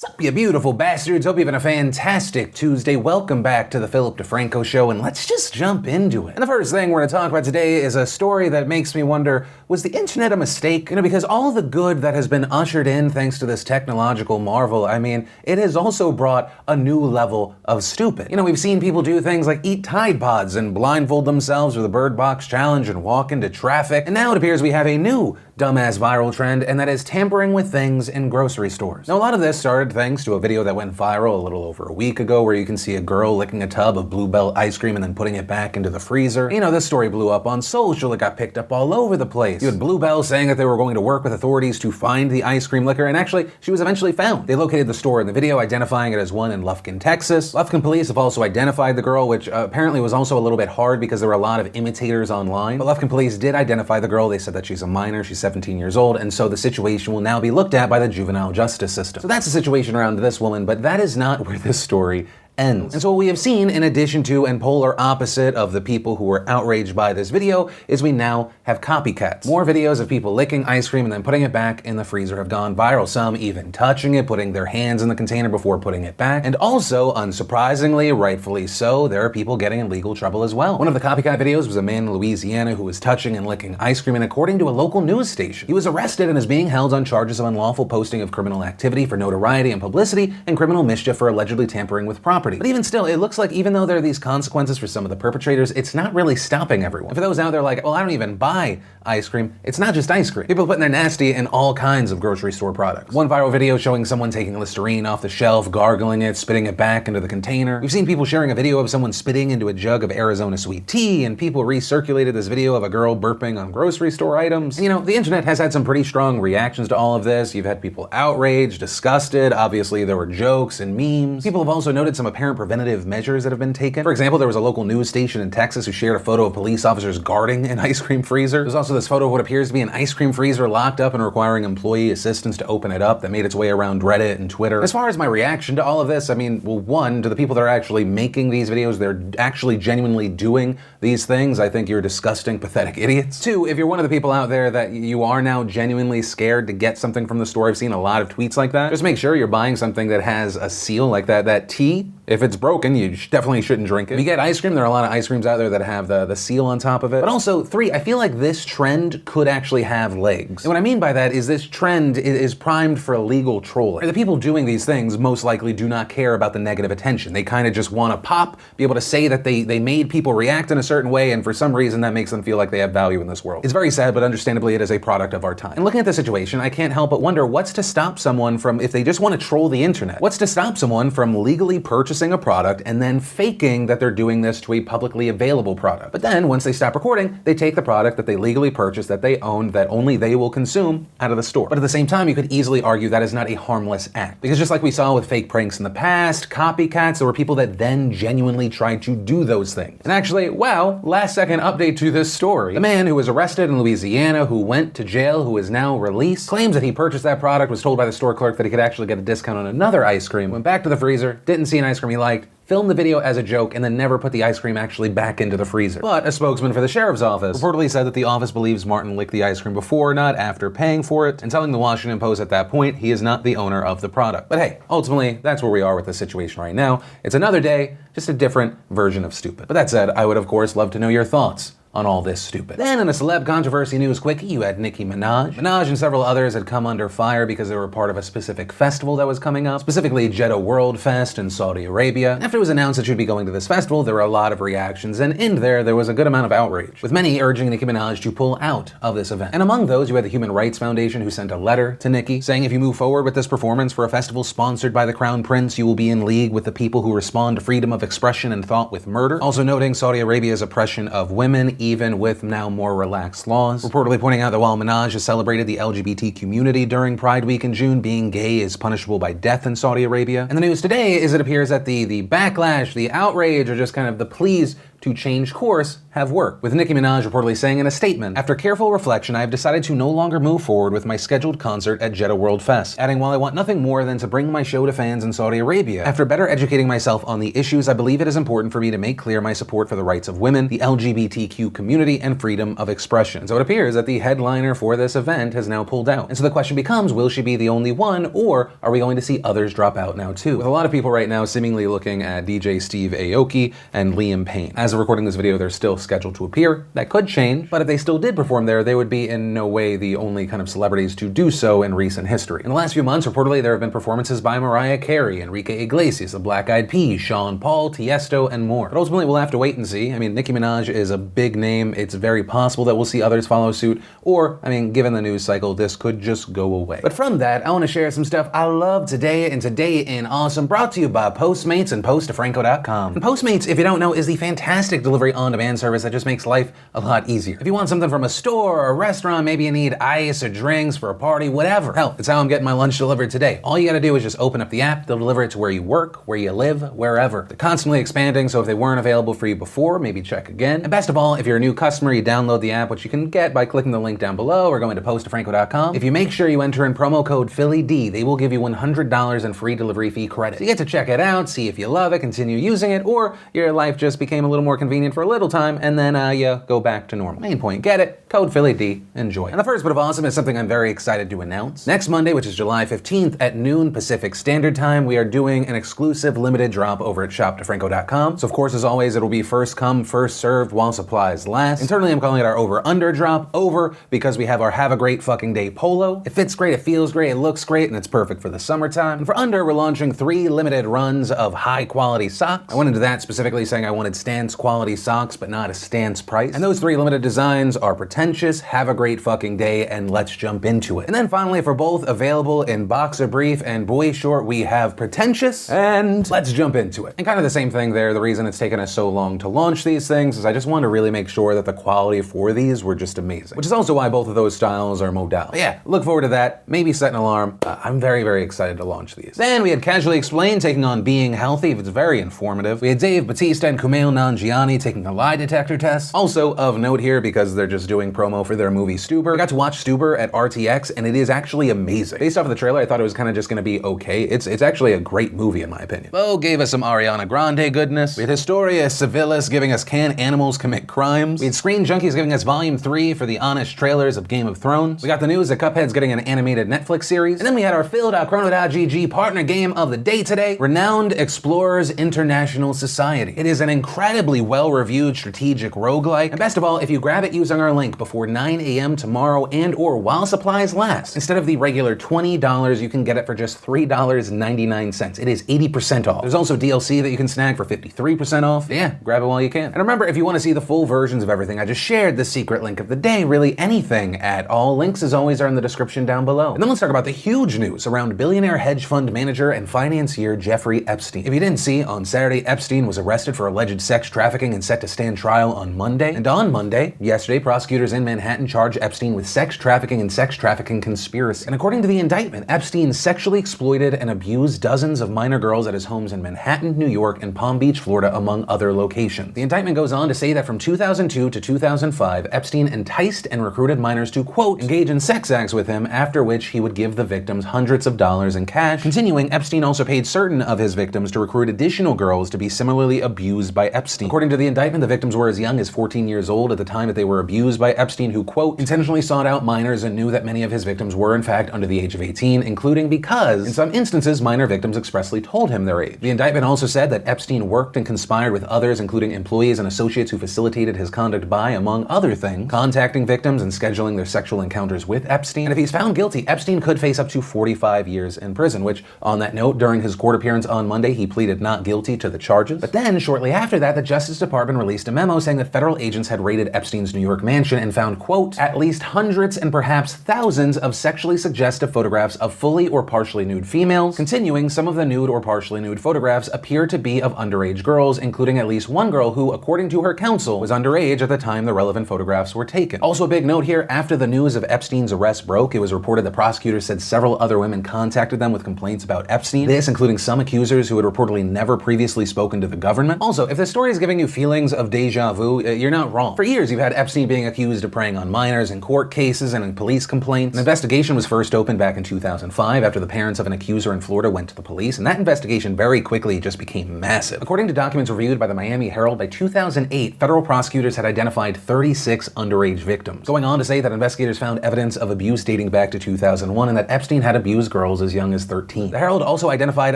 What's up, you beautiful bastards? Hope you're having a fantastic Tuesday. Welcome back to the Philip DeFranco Show, and let's just jump into it. And the first thing we're going to talk about today is a story that makes me wonder, was the internet a mistake? Because all the good that has been ushered in thanks to this technological marvel, it has also brought a new level of stupid. We've seen people do things like eat Tide Pods and blindfold themselves with a Bird Box challenge and walk into traffic. And now it appears we have a new dumbass viral trend, and that is tampering with things in grocery stores. Now, a lot of this started thanks to a video that went viral a little over a week ago where you can see a girl licking a tub of Blue Bell ice cream and then putting it back into the freezer. This story blew up on social. It got picked up all over the place. You had Blue Bell saying that they were going to work with authorities to find the ice cream licker, and actually, she was eventually found. They located the store in the video, identifying it as one in Lufkin, Texas. Lufkin police have also identified the girl, which apparently was also a little bit hard because there were a lot of imitators online. But Lufkin police did identify the girl. They said that she's a minor, she's 17 years old, and so the situation will now be looked at by the juvenile justice system. So that's the situation around this woman, but that is not where this story ends. And so what we have seen, in addition to and polar opposite of the people who were outraged by this video, is we now have copycats. More videos of people licking ice cream and then putting it back in the freezer have gone viral. Some even touching it, putting their hands in the container before putting it back. And also, unsurprisingly, rightfully so, there are people getting in legal trouble as well. One of the copycat videos was a man in Louisiana who was touching and licking ice cream, and according to a local news station, he was arrested and is being held on charges of unlawful posting of criminal activity for notoriety and publicity and criminal mischief for allegedly tampering with property. But even still, it looks like even though there are these consequences for some of the perpetrators, it's not really stopping everyone. And for those out there like, well, I don't even buy ice cream, it's not just ice cream. People putting their nasty in all kinds of grocery store products. One viral video showing someone taking Listerine off the shelf, gargling it, spitting it back into the container. We've seen people sharing a video of someone spitting into a jug of Arizona sweet tea, and people recirculated this video of a girl burping on grocery store items. And, the internet has had some pretty strong reactions to all of this. You've had people outraged, disgusted, obviously there were jokes and memes. People have also noted some apparent preventative measures that have been taken. For example, there was a local news station in Texas who shared a photo of police officers guarding an ice cream freezer. There's also this photo of what appears to be an ice cream freezer locked up and requiring employee assistance to open it up that made its way around Reddit and Twitter. As far as my reaction to all of this, well, one, to the people that are actually making these videos, they're actually genuinely doing these things, I think you're disgusting, pathetic idiots. Two, if you're one of the people out there that you are now genuinely scared to get something from the store, I've seen a lot of tweets like that, just make sure you're buying something that has a seal like that. That tea, if it's broken, you definitely shouldn't drink it. If you get ice cream, there are a lot of ice creams out there that have the seal on top of it. But also, three, I feel like this trend could actually have legs. And what I mean by that is this trend is primed for illegal trolling. The people doing these things most likely do not care about the negative attention. They kind of just want to pop, be able to say that they made people react in a certain way, and for some reason that makes them feel like they have value in this world. It's very sad, but understandably it is a product of our time. And looking at the situation, I can't help but wonder what's to stop someone from, if they just want to troll the internet, what's to stop someone from legally purchasing a product and then faking that they're doing this to a publicly available product. But then once they stop recording, they take the product that they legally purchased, that they own, that only they will consume out of the store. But at the same time, you could easily argue that is not a harmless act. Because just like we saw with fake pranks in the past, copycats, there were people that then genuinely tried to do those things. And actually, wow, last second update to this story. The man who was arrested in Louisiana, who went to jail, who is now released, claims that he purchased that product, was told by the store clerk that he could actually get a discount on another ice cream, went back to the freezer, didn't see an ice cream he liked, filmed the video as a joke, and then never put the ice cream actually back into the freezer. But a spokesman for the sheriff's office reportedly said that the office believes Martin licked the ice cream before, not after paying for it, and telling the Washington Post at that point he is not the owner of the product. But hey, ultimately, that's where we are with the situation right now. It's another day, just a different version of stupid. But that said, I would of course love to know your thoughts on all this stupid. Then in a celeb controversy news quickie, you had Nicki Minaj. Minaj and several others had come under fire because they were part of a specific festival that was coming up, specifically Jeddah World Fest in Saudi Arabia. After it was announced that she'd be going to this festival, there were a lot of reactions, and in there was a good amount of outrage, with many urging Nicki Minaj to pull out of this event. And among those, you had the Human Rights Foundation, who sent a letter to Nicki saying if you move forward with this performance for a festival sponsored by the Crown Prince, you will be in league with the people who respond to freedom of expression and thought with murder. Also noting Saudi Arabia's oppression of women, even with now more relaxed laws. Reportedly pointing out that while Minaj has celebrated the LGBT community during Pride Week in June, being gay is punishable by death in Saudi Arabia. And the news today is it appears that the backlash, the outrage, or just kind of the pleas to change course have worked, with Nicki Minaj reportedly saying in a statement, "After careful reflection, I have decided to no longer move forward with my scheduled concert at Jeddah World Fest," adding, "While I want nothing more than to bring my show to fans in Saudi Arabia, after better educating myself on the issues, I believe it is important for me to make clear my support for the rights of women, the LGBTQ community, and freedom of expression." And so it appears that the headliner for this event has now pulled out. And so the question becomes, will she be the only one, or are we going to see others drop out now too? With a lot of people right now seemingly looking at DJ Steve Aoki and Liam Payne. As of recording this video, they're still scheduled to appear. That could change, but if they still did perform there, they would be in no way the only kind of celebrities to do so in recent history. In the last few months, reportedly, there have been performances by Mariah Carey, Enrique Iglesias, the Black Eyed Peas, Sean Paul, Tiesto, and more. But ultimately, we'll have to wait and see. I mean, Nicki Minaj is a big name. It's very possible that we'll see others follow suit, or, I mean, given the news cycle, this could just go away. But from that, I want to share some stuff I love today, and Today in Awesome, brought to you by Postmates and PostToFranco.com. And Postmates, if you don't know, is the fantastic delivery on-demand service that just makes life a lot easier. If you want something from a store or a restaurant, maybe you need ice or drinks for a party, whatever. Hell, it's how I'm getting my lunch delivered today. All you gotta do is just open up the app, they'll deliver it to where you work, where you live, wherever. They're constantly expanding, so if they weren't available for you before, maybe check again. And best of all, if you're a new customer, you download the app, which you can get by clicking the link down below or going to PostToFranco.com. If you make sure you enter in promo code PhillyD, they will give you $100 in free delivery fee credit. So you get to check it out, see if you love it, continue using it, or your life just became a little more convenient for a little time, and then you go back to normal. Main point, get it, code PhillyD, enjoy. And the first bit of awesome is something I'm very excited to announce. Next Monday, which is July 15th at noon Pacific Standard Time, we are doing an exclusive limited drop over at ShopToFranco.com. So of course, as always, it'll be first come, first served while supplies last. Internally, I'm calling it our over-under drop. Over because we have our Have a Great Fucking Day polo. It fits great, it feels great, it looks great, and it's perfect for the summertime. And for under, we're launching 3 limited runs of high quality socks. I went into that specifically saying I wanted Stance quality socks, but not a Stance price. And those 3 limited designs are Pretentious, Have a Great Fucking Day, and Let's Jump Into It. And then finally, for both available in boxer brief and boy short, we have Pretentious and Let's Jump Into It. And kind of the same thing there. The reason it's taken us so long to launch these things is I just wanted to really make sure that the quality for these were just amazing, which is also why both of those styles are modal. But yeah, look forward to that. Maybe set an alarm. I'm very, very excited to launch these. Then we had Casually Explained taking on Being Healthy. It's very informative. We had Dave Bautista and Kumail Nanjiani taking the lie detector test. Also of note here, because they're just doing promo for their movie Stuber. I got to watch Stuber at RTX, and it is actually amazing. Based off of the trailer, I thought it was kind of just gonna be okay. It's actually a great movie in my opinion. Bo gave us some Ariana Grande goodness. We had Historia Civilis giving us Can Animals Commit Crimes. We had Screen Junkies giving us Volume 3 for the honest trailers of Game of Thrones. We got the news that Cuphead's getting an animated Netflix series. And then we had our Phil.Chrono.GG partner game of the day today, Renowned Explorers International Society. It is an incredibly well-reviewed strategic roguelike. And best of all, if you grab it using our link before 9 a.m. tomorrow and or while supplies last, instead of the regular $20, you can get it for just $3.99. It is 80% off. There's also DLC that you can snag for 53% off. Yeah, grab it while you can. And remember, if you want to see the full versions of everything I just shared, the secret link of the day, really anything at all, links as always are in the description down below. And then let's talk about the huge news around billionaire hedge fund manager and financier Jeffrey Epstein. If you didn't see, on Saturday, Epstein was arrested for alleged sex trafficking and set to stand trial on Monday. And on Monday, yesterday, prosecutors in Manhattan charged Epstein with sex trafficking and sex trafficking conspiracy. And according to the indictment, Epstein sexually exploited and abused dozens of minor girls at his homes in Manhattan, New York, and Palm Beach, Florida, among other locations. The indictment goes on to say that from 2002 to 2005, Epstein enticed and recruited minors to, quote, engage in sex acts with him, after which he would give the victims hundreds of dollars in cash. Continuing, Epstein also paid certain of his victims to recruit additional girls to be similarly abused by Epstein. According to the indictment, the victims were as young as 14 years old at the time that they were abused by Epstein, who, quote, intentionally sought out minors and knew that many of his victims were in fact under the age of 18, including because, in some instances, minor victims expressly told him their age. The indictment also said that Epstein worked and conspired with others, including employees and associates who facilitated his conduct by, among other things, contacting victims and scheduling their sexual encounters with Epstein. And if he's found guilty, Epstein could face up to 45 years in prison, which, on that note, during his court appearance on Monday, he pleaded not guilty to the charges. But then, shortly after that, the Justice Department released a memo saying that federal agents had raided Epstein's New York mansion and found, quote, at least hundreds and perhaps thousands of sexually suggestive photographs of fully or partially nude females. Continuing, some of the nude or partially nude photographs appear to be of underage girls, including at least one girl who, according to her counsel, was underage at the time the relevant photographs were taken. Also a big note here, after the news of Epstein's arrest broke, it was reported that prosecutors said several other women contacted them with complaints about Epstein, this including some accusers who had reportedly never previously spoken to the government. Also, if this story is giving you feelings of deja vu, you're not wrong. For years, you've had Epstein being accused of preying on minors in court cases and in police complaints. An investigation was first opened back in 2005 after the parents of an accuser in Florida went to the police, and that investigation very quickly just became massive. According to documents reviewed by the Miami Herald, by 2008, federal prosecutors had identified 36 underage victims, going on to say that investigators found evidence of abuse dating back to 2001 and that Epstein had abused girls as young as 13. The Herald also identified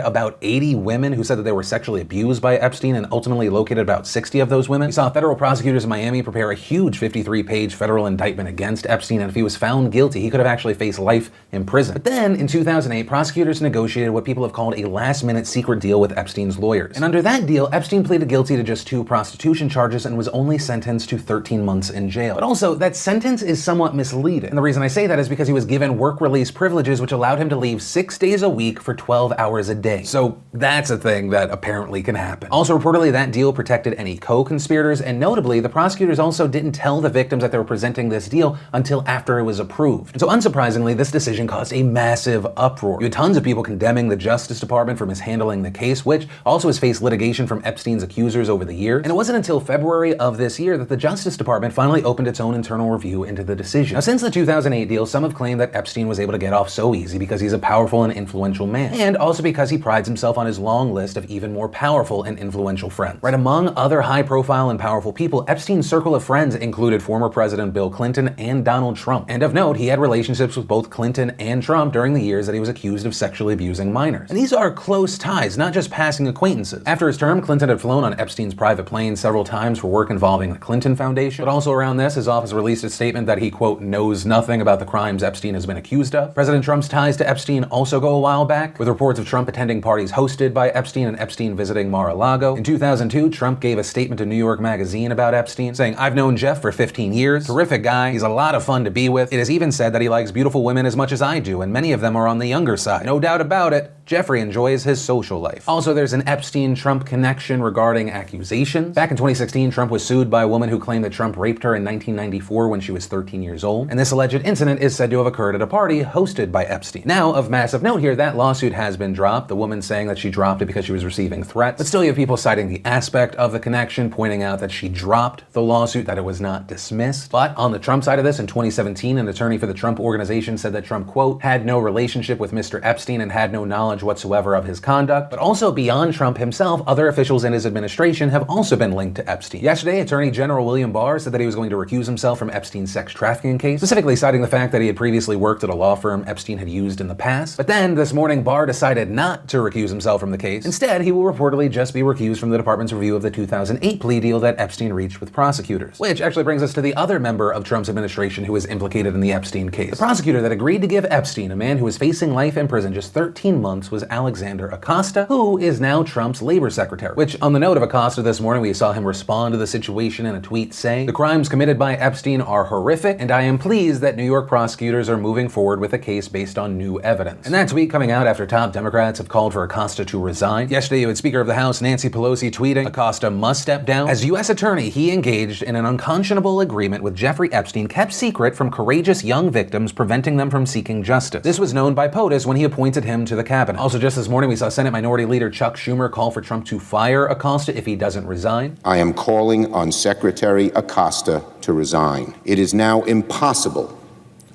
about 80 women who said that they were sexually abused by Epstein and ultimately located about 60 of those women. We saw federal prosecutors in Miami prepare a huge 53-page federal indictment against Epstein, and if he was found guilty, he could have actually faced life in prison. But then, in 2008, prosecutors negotiated what people have called a last-minute secret deal with Epstein's lawyers. And under that deal, Epstein pleaded guilty to just 2 prostitution charges and was only sentenced to 13 months in jail. But also, that sentence is somewhat misleading. And the reason I say that is because he was given work release privileges which allowed him to leave 6 days a week for 12 hours a day. So that's a thing that apparently can happen. Also, reportedly, that deal protected any co-conspirators, and notably, the prosecutors also didn't tell the victims that they were presenting this deal until after it was approved. And so unsurprisingly, this decision caused a massive uproar. You had tons of people condemning the Justice Department for mishandling the case, which also has faced litigation from Epstein's accusers over the years. And it wasn't until February of this year that the Justice Department finally opened its own internal review into the decision. Now, since the 2008 deal, some have claimed that Epstein was able to get off so easy because he's a powerful and influential man, and also because he prides himself on his long list of even more powerful and influential friends. Right, among other high-profile and powerful people, Epstein's circle of friends included former President Bill Clinton and Donald Trump. And of note, he had relationships with both Clinton and Trump during the years that he was accused of sexually abusing minors. And these are close ties, not just passing acquaintances. After his term, Clinton had flown on Epstein's private plane several times for work involving the Clinton Foundation. But also around this, his office released a statement that he, quote, knows nothing about the crimes Epstein has been accused of. President Trump's ties to Epstein also go a while back, with reports of Trump attending parties hosted by Epstein and Epstein visiting Mar-a-Lago. In 2002, Trump gave a statement to New York Magazine about Epstein, saying, I've known Jeff for 15 years. Terrific guy. He's a lot of fun to be with. It is even said that he likes beautiful women as much as I do, and many of them are on the younger side. No doubt about it. Jeffrey enjoys his social life. Also, there's an Epstein-Trump connection regarding accusations. Back in 2016, Trump was sued by a woman who claimed that Trump raped her in 1994 when she was 13 years old. And this alleged incident is said to have occurred at a party hosted by Epstein. Now, of massive note here, that lawsuit has been dropped. The woman saying that she dropped it because she was receiving threats. But still, you have people citing the aspect of the connection, pointing out that she dropped the lawsuit, that it was not dismissed. But on the Trump side of this, in 2017, an attorney for the Trump Organization said that Trump, quote, had no relationship with Mr. Epstein and had no knowledge whatsoever of his conduct. But also beyond Trump himself, other officials in his administration have also been linked to Epstein. Yesterday, Attorney General William Barr said that he was going to recuse himself from Epstein's sex trafficking case, specifically citing the fact that he had previously worked at a law firm Epstein had used in the past. But then, this morning, Barr decided not to recuse himself from the case. Instead, he will reportedly just be recused from the department's review of the 2008 plea deal that Epstein reached with prosecutors. Which actually brings us to the other member of Trump's administration who was implicated in the Epstein case. The prosecutor that agreed to give Epstein, a man who was facing life in prison, just 13 months was Alexander Acosta, who is now Trump's labor secretary. Which, on the note of Acosta this morning, we saw him respond to the situation in a tweet saying, the crimes committed by Epstein are horrific, and I am pleased that New York prosecutors are moving forward with a case based on new evidence. And that tweet coming out after top Democrats have called for Acosta to resign. Yesterday, you had Speaker of the House Nancy Pelosi tweeting, Acosta must step down. As U.S. attorney, he engaged in an unconscionable agreement with Jeffrey Epstein kept secret from courageous young victims, preventing them from seeking justice. This was known by POTUS when he appointed him to the cabinet. Also, just this morning, we saw Senate Minority Leader Chuck Schumer call for Trump to fire Acosta if he doesn't resign. I am calling on Secretary Acosta to resign. It is now impossible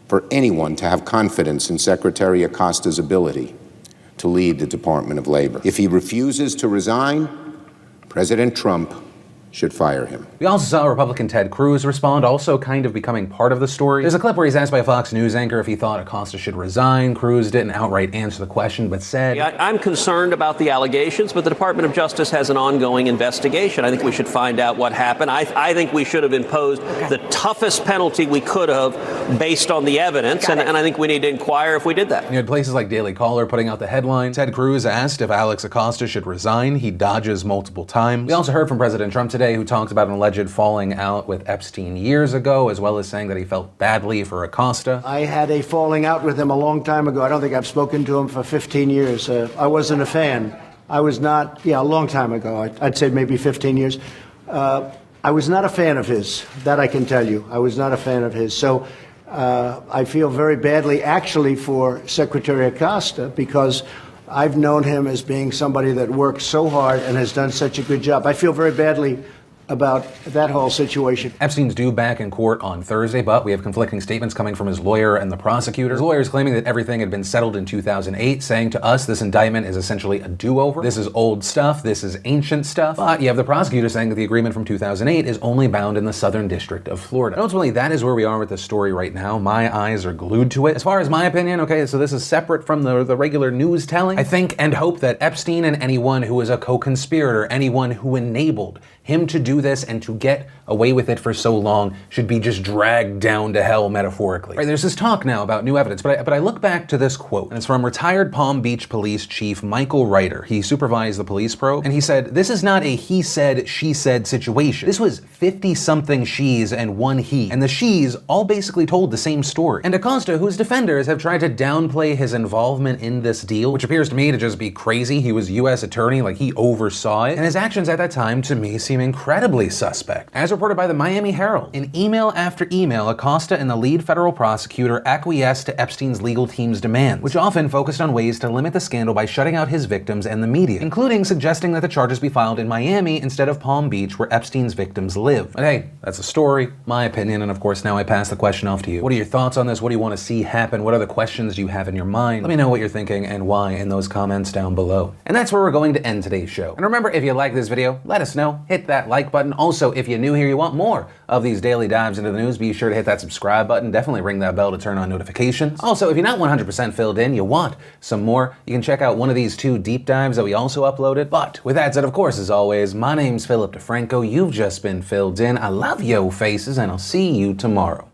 for anyone to have confidence in Secretary Acosta's ability to lead the Department of Labor. If he refuses to resign, President Trump should fire him. We also saw Republican Ted Cruz respond, also kind of becoming part of the story. There's a clip where he's asked by a Fox News anchor if he thought Acosta should resign. Cruz didn't outright answer the question, but said, I'm concerned about the allegations, but the Department of Justice has an ongoing investigation. I think we should find out what happened. I think we should have imposed the toughest penalty we could have based on the evidence, and I think we need to inquire if we did that. You had places like Daily Caller putting out the headline, Ted Cruz asked if Alex Acosta should resign. He dodges multiple times. We also heard from President Trump today today who talks about an alleged falling out with Epstein years ago, as well as saying that he felt badly for Acosta. I had a falling out with him a long time ago. I don't think I've spoken to him for 15 years. I wasn't a fan. I was not, a long time ago. I'd say maybe 15 years. I was not a fan of his. That I can tell you. I was not a fan of his. So I feel very badly, actually, for Secretary Acosta, because I've known him as being somebody that works so hard and has done such a good job. I feel very badly about that whole situation. Epstein's due back in court on Thursday, but we have conflicting statements coming from his lawyer and the prosecutor. His lawyer is claiming that everything had been settled in 2008, saying to us this indictment is essentially a do-over. This is old stuff, this is ancient stuff. But you have the prosecutor saying that the agreement from 2008 is only bound in the Southern District of Florida. And ultimately, that is where we are with the story right now. My eyes are glued to it. As far as my opinion, okay, so this is separate from the regular news telling. I think and hope that Epstein and anyone who is a co-conspirator, anyone who enabled him to do this and to get away with it for so long should be just dragged down to hell, metaphorically. Right, there's this talk now about new evidence, but I look back to this quote, and it's from retired Palm Beach Police Chief Michael Reiter. He supervised the police probe, and he said, "This is not a he said, she said situation. This was 50-something she's and one he, and the she's all basically told the same story. And Acosta, whose defenders have tried to downplay his involvement in this deal, which appears to me to just be crazy. He was U.S. attorney, like he oversaw it, and his actions at that time, to me, seem incredibly suspect." As reported by the Miami Herald, in email after email, Acosta and the lead federal prosecutor acquiesced to Epstein's legal team's demands, which often focused on ways to limit the scandal by shutting out his victims and the media, including suggesting that the charges be filed in Miami instead of Palm Beach, where Epstein's victims live. But hey, that's a story, my opinion, and of course now I pass the question off to you. What are your thoughts on this? What do you want to see happen? What other questions do you have in your mind? Let me know what you're thinking and why in those comments down below. And that's where we're going to end today's show. And remember, if you like this video, let us know. Hit that like button. Also, if you're new here, you want more of these daily dives into the news, be sure to hit that subscribe button. Definitely ring that bell to turn on notifications. Also, if you're not 100% filled in, you want some more, you can check out one of these 2 deep dives that we also uploaded. But with that said, of course, as always, my name's Philip DeFranco. You've just been filled in. I love yo faces, and I'll see you tomorrow.